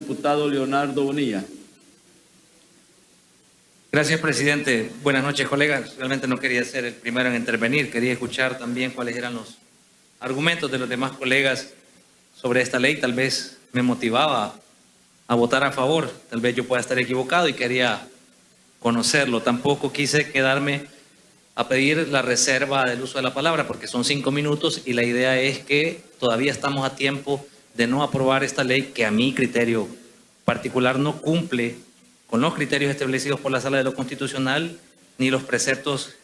Diputado Leonardo Bonilla. Gracias, presidente. Buenas noches, colegas. Realmente no quería ser el primero en intervenir. Quería escuchar también cuáles eran los argumentos de los demás colegas sobre esta ley. Tal vez me motivaba a votar a favor. Tal vez yo pueda estar equivocado y quería conocerlo. Tampoco quise quedarme a pedir la reserva del uso de la palabra porque son 5 minutos y la idea es que todavía estamos a tiempo de no aprobar esta ley que a mi criterio particular no cumple con los criterios establecidos por la Sala de lo Constitucional ni los preceptos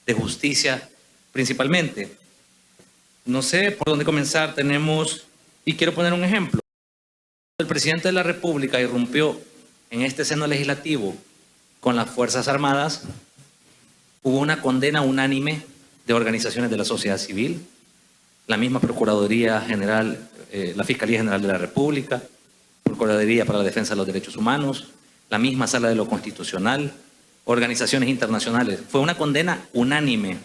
de justicia principalmente. No sé por dónde comenzar. Tenemos, y quiero poner un ejemplo. El presidente de la República irrumpió en este seno legislativo con las Fuerzas Armadas. Hubo una condena unánime de organizaciones de la sociedad civil, la misma Procuraduría General, la Fiscalía General de la República, Procuraduría para la Defensa de los Derechos Humanos, la misma Sala de lo Constitucional, organizaciones internacionales. Fue una condena unánime.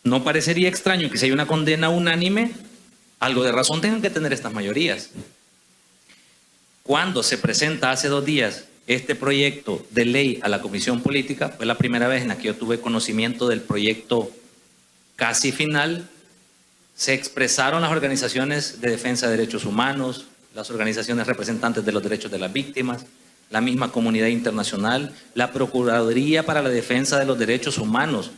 No parecería extraño que si hay una condena unánime, algo de razón tengan que tener estas mayorías. Cuando se presenta hace 2 días este proyecto de ley a la Comisión Política, fue la primera vez en la que yo tuve conocimiento del proyecto casi final. Se expresaron las organizaciones de defensa de derechos humanos, las organizaciones representantes de los derechos de las víctimas, la misma comunidad internacional, la Procuraduría para la Defensa de los Derechos Humanos,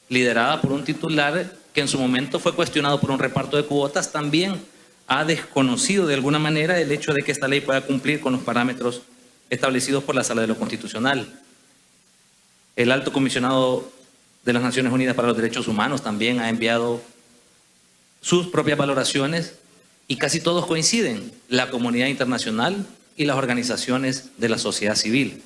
liderada por un titular que en su momento fue cuestionado por un reparto de cuotas, también ha desconocido de alguna manera el hecho de que esta ley pueda cumplir con los parámetros establecidos por la Sala de lo Constitucional. El Alto Comisionado de las Naciones Unidas para los Derechos Humanos también ha enviado sus propias valoraciones y casi todos coinciden, la comunidad internacional y las organizaciones de la sociedad civil.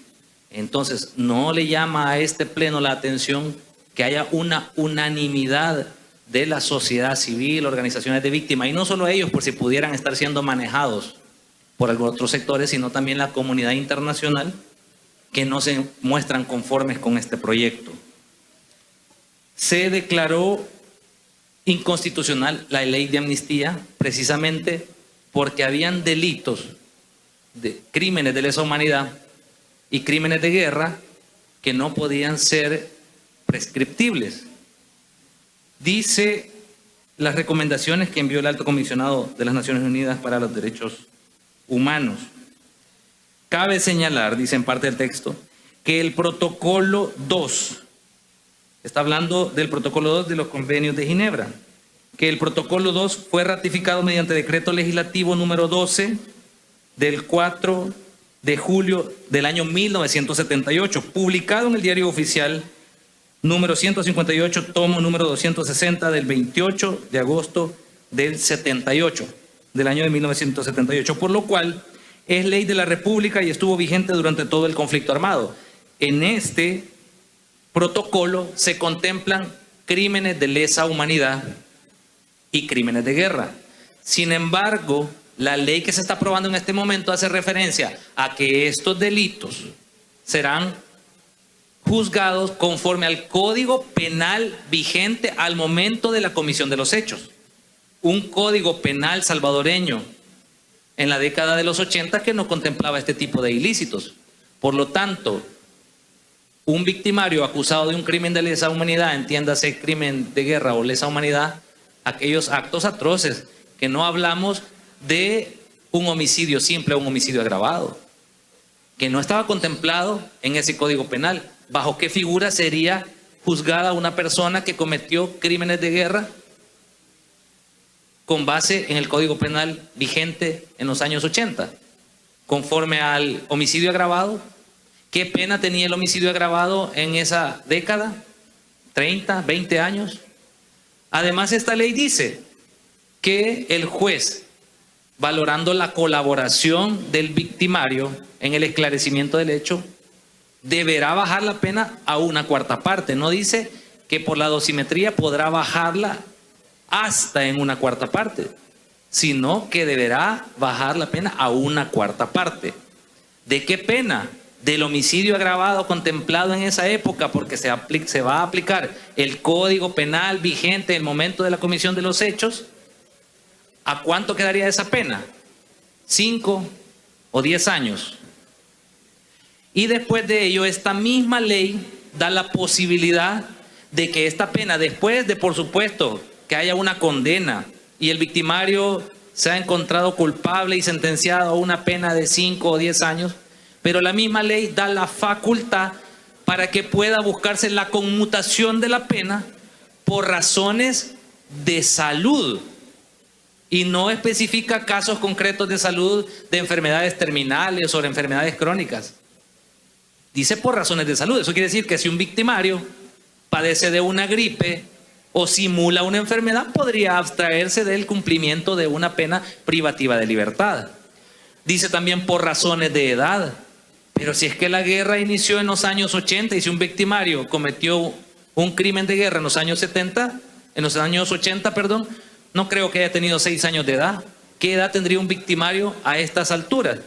Entonces, no le llama a este pleno la atención que haya una unanimidad de la sociedad civil, organizaciones de víctimas, y no solo ellos, por si pudieran estar siendo manejados por algunos otros sectores, sino también la comunidad internacional, que no se muestran conformes con este proyecto. Se declaró inconstitucional la ley de amnistía precisamente porque habían delitos, de crímenes de lesa humanidad y crímenes de guerra que no podían ser prescriptibles. Dice las recomendaciones que envió el Alto Comisionado de las Naciones Unidas para los Derechos Humanos. Cabe señalar, dice en parte del texto, que el protocolo 2, está hablando del protocolo 2 de los convenios de Ginebra, que el protocolo 2 fue ratificado mediante decreto legislativo número 12 del 4 de julio del año 1978, publicado en el Diario Oficial número 158, tomo número 260 del 28 de agosto del 78, del año de 1978, por lo cual es ley de la República y estuvo vigente durante todo el conflicto armado. En este protocolo se contemplan crímenes de lesa humanidad y crímenes de guerra. Sin embargo, la ley que se está aprobando en este momento hace referencia a que estos delitos serán juzgados conforme al Código Penal vigente al momento de la comisión de los hechos. Un Código Penal salvadoreño en la década de los 80 que no contemplaba este tipo de ilícitos. Por lo tanto, un victimario acusado de un crimen de lesa humanidad, entiéndase crimen de guerra o lesa humanidad, aquellos actos atroces, que no hablamos de un homicidio simple o un homicidio agravado, que no estaba contemplado en ese Código Penal. ¿Bajo qué figura sería juzgada una persona que cometió crímenes de guerra con base en el Código Penal vigente en los años 80? Conforme al homicidio agravado, ¿qué pena tenía el homicidio agravado en esa década? 30, 20 años. Además, esta ley dice que el juez, valorando la colaboración del victimario en el esclarecimiento del hecho, deberá bajar la pena a 1/4 parte. No dice que por la dosimetría podrá bajarla hasta en 1/4 parte, sino que deberá bajar la pena a 1/4 parte. ¿De qué pena? Del homicidio agravado contemplado en esa época, porque se va a aplicar el Código Penal vigente en el momento de la comisión de los hechos. ¿A cuánto quedaría esa pena? 5 o 10 años. Y después de ello, esta misma ley da la posibilidad de que esta pena, después de, por supuesto, que haya una condena y el victimario se ha encontrado culpable y sentenciado a una pena de 5 o 10 años, pero la misma ley da la facultad para que pueda buscarse la conmutación de la pena por razones de salud. Y no especifica casos concretos de salud, de enfermedades terminales o de enfermedades crónicas. Dice por razones de salud. Eso quiere decir que si un victimario padece de una gripe o simula una enfermedad, podría abstraerse del cumplimiento de una pena privativa de libertad. Dice también por razones de edad. Pero si es que la guerra inició en los años 80 y si un victimario cometió un crimen de guerra en los años 80, no creo que haya tenido 6 años de edad. ¿Qué edad tendría un victimario a estas alturas?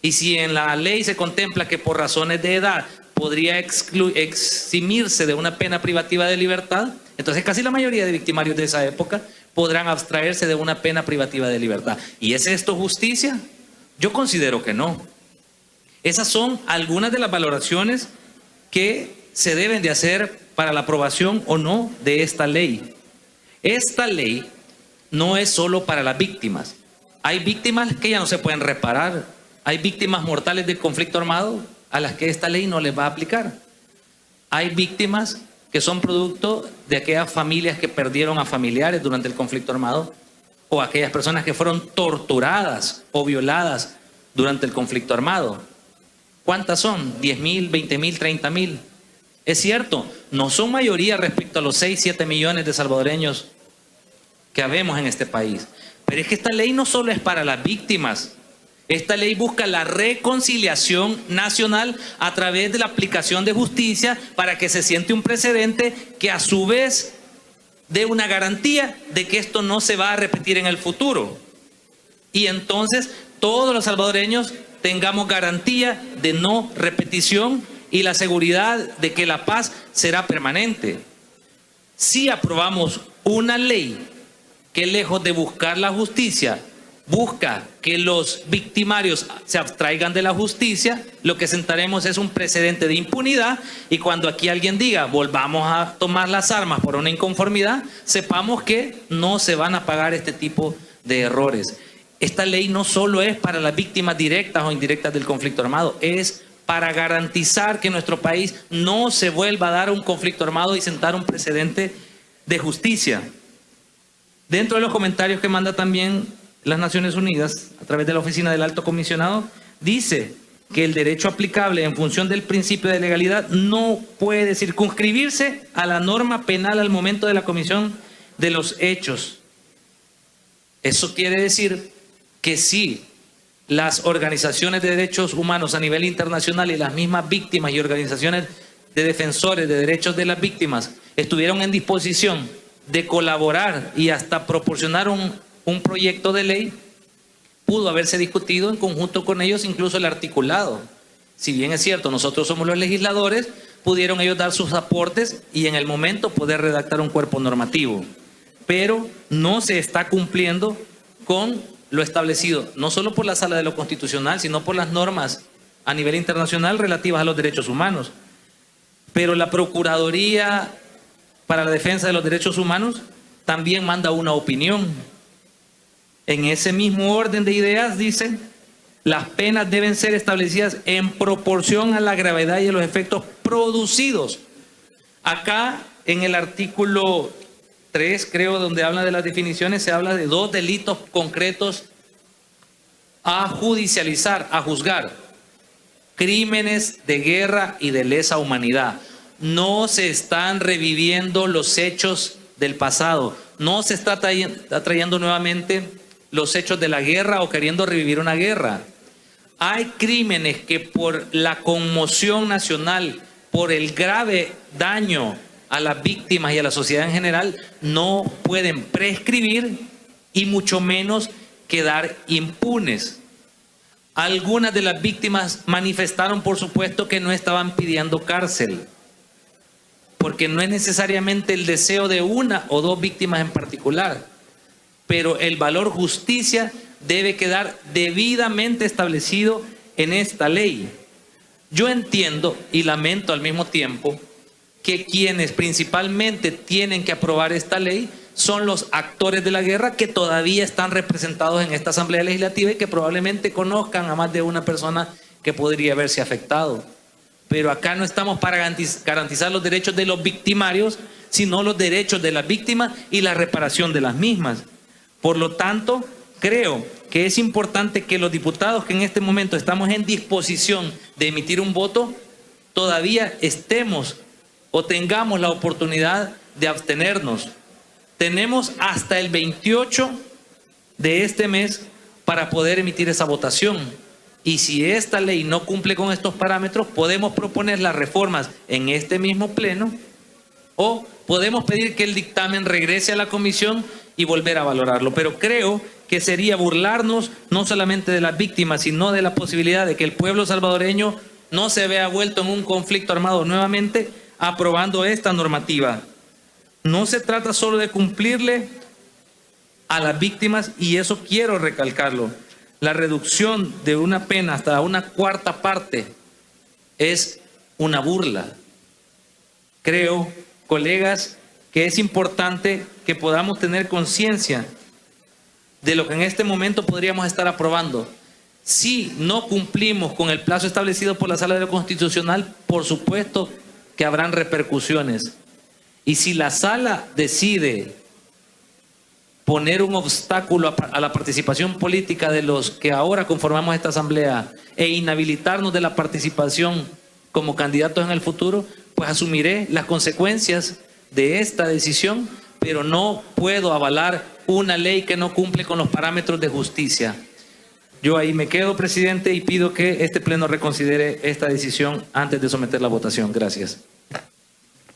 Y si en la ley se contempla que por razones de edad podría eximirse de una pena privativa de libertad, entonces casi la mayoría de victimarios de esa época podrán abstraerse de una pena privativa de libertad. ¿Y es esto justicia? Yo considero que no. Esas son algunas de las valoraciones que se deben de hacer para la aprobación o no de esta ley. Esta ley no es solo para las víctimas. Hay víctimas que ya no se pueden reparar. Hay víctimas mortales del conflicto armado a las que esta ley no les va a aplicar. Hay víctimas que son producto de aquellas familias que perdieron a familiares durante el conflicto armado o aquellas personas que fueron torturadas o violadas durante el conflicto armado. ¿Cuántas son? 10,000, 20,000, 30,000. Es cierto, no son mayoría respecto a los 6, 7 millones de salvadoreños que habemos en este país. Pero es que esta ley no solo es para las víctimas. Esta ley busca la reconciliación nacional a través de la aplicación de justicia para que se siente un precedente que a su vez dé una garantía de que esto no se va a repetir en el futuro. Y entonces todos los salvadoreños tengamos garantía de no repetición y la seguridad de que la paz será permanente. Si aprobamos una ley que lejos de buscar la justicia, busca que los victimarios se abstraigan de la justicia, lo que sentaremos es un precedente de impunidad y cuando aquí alguien diga volvamos a tomar las armas por una inconformidad, sepamos que no se van a pagar este tipo de errores. Esta ley no solo es para las víctimas directas o indirectas del conflicto armado, es para garantizar que en nuestro país no se vuelva a dar un conflicto armado y sentar un precedente de justicia. Dentro de los comentarios que manda también las Naciones Unidas, a través de la Oficina del Alto Comisionado, dice que el derecho aplicable en función del principio de legalidad no puede circunscribirse a la norma penal al momento de la comisión de los hechos. Eso quiere decir que si las organizaciones de derechos humanos a nivel internacional y las mismas víctimas y organizaciones de defensores de derechos de las víctimas estuvieron en disposición de colaborar y hasta proporcionar un proyecto de ley, pudo haberse discutido en conjunto con ellos incluso el articulado. Si bien es cierto, nosotros somos los legisladores, pudieron ellos dar sus aportes y en el momento poder redactar un cuerpo normativo. Pero no se está cumpliendo con lo establecido, no solo por la Sala de lo Constitucional, sino por las normas a nivel internacional relativas a los derechos humanos. Pero la Procuraduría para la Defensa de los Derechos Humanos también manda una opinión. En ese mismo orden de ideas dice, las penas deben ser establecidas en proporción a la gravedad y a los efectos producidos. Acá en el artículo 3, creo, donde habla de las definiciones, se habla de 2 delitos concretos a judicializar, a juzgar. Crímenes de guerra y de lesa humanidad. No se están reviviendo los hechos del pasado. No se está trayendo nuevamente los hechos de la guerra o queriendo revivir una guerra. Hay crímenes que por la conmoción nacional, por el grave daño a las víctimas y a la sociedad en general, no pueden prescribir y mucho menos quedar impunes. Algunas de las víctimas manifestaron, por supuesto, que no estaban pidiendo cárcel, porque no es necesariamente el deseo de una o 2 víctimas en particular, pero el valor justicia debe quedar debidamente establecido en esta ley. Yo entiendo y lamento al mismo tiempo que quienes principalmente tienen que aprobar esta ley son los actores de la guerra que todavía están representados en esta Asamblea Legislativa y que probablemente conozcan a más de una persona que podría verse afectado. Pero acá no estamos para garantizar los derechos de los victimarios, sino los derechos de las víctimas y la reparación de las mismas. Por lo tanto, creo que es importante que los diputados que en este momento estamos en disposición de emitir un voto, todavía estemos o tengamos la oportunidad de abstenernos. Tenemos hasta el 28 de este mes para poder emitir esa votación. Y si esta ley no cumple con estos parámetros, podemos proponer las reformas en este mismo pleno o podemos pedir que el dictamen regrese a la comisión y volver a valorarlo. Pero creo que sería burlarnos no solamente de las víctimas, sino de la posibilidad de que el pueblo salvadoreño no se vea vuelto en un conflicto armado nuevamente aprobando esta normativa. No se trata solo de cumplirle a las víctimas, y eso quiero recalcarlo. La reducción de una pena hasta una cuarta parte es una burla. Creo, colegas, que es importante que podamos tener conciencia de lo que en este momento podríamos estar aprobando. Si no cumplimos con el plazo establecido por la Sala de lo Constitucional, por supuesto que habrán repercusiones. Y si la Sala decide poner un obstáculo a la participación política de los que ahora conformamos esta Asamblea e inhabilitarnos de la participación como candidatos en el futuro, pues asumiré las consecuencias de esta decisión, pero no puedo avalar una ley que no cumple con los parámetros de justicia. Yo ahí me quedo, presidente, y pido que este pleno reconsidere esta decisión antes de someter la votación. Gracias.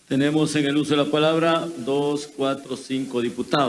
Tenemos en el uso de la palabra 2, 4, 5 diputados.